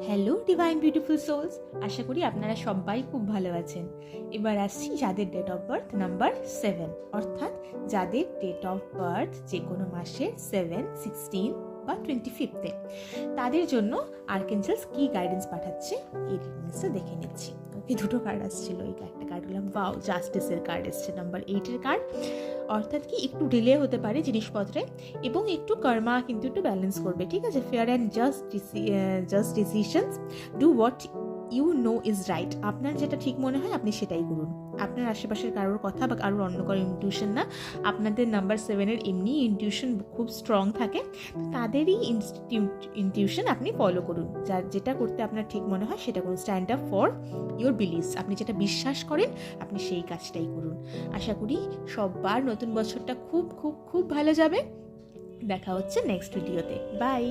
Hello divine beautiful sols, আশা করি আপনারা সবাই খুব ভালো আছেন। এবার আসছি যাদের ডেট অফ বার্থ নাম্বার 7, অর্থাৎ যাদের ডেট অফ বার্থ যে কোনো মাসের 7, 16 বা 25-এ, তাদের জন্য আর্কেঞ্জেলস কি গাইডেন্স পাঠাচ্ছে এই রিডিংসটা দেখে নিচ্ছি। ওকে, দুটো কার্ড আসছিল, এই একটা কার্ড হলাম ওয়াও জাস্টিসের কার্ড এসছে, নাম্বার 8-এর কার্ড। অর্থাৎ কি একটু ডিলে হতে পারে জিনিসপত্রে এবং একটু কর্মা কিন্তু একটু ব্যালেন্স করবে, ঠিক আছে। Fair and just decisions, do what you know is right. আপনার যেটা ঠিক মনে হয় আপনি সেটাই করুন। আপনার আশেপাশের কারোর কথা বা কারোর অন্য কারোর ইনটিউশন না, আপনাদের নাম্বার 7-এর এমনি ইনটিউশন খুব স্ট্রং থাকে, তাদেরই ইনটিউশন আপনি ফলো করুন। যার যেটা করতে আপনার ঠিক মনে হয় সেটা করুন। Stand up for your believes, আপনি যেটা বিশ্বাস করেন আপনি সেই কাজটাই করুন। আশা করি সবার নতুন বছরটা খুব খুব খুব ভালো যাবে। দেখা হচ্ছে নেক্সট ভিডিওতে। বাই।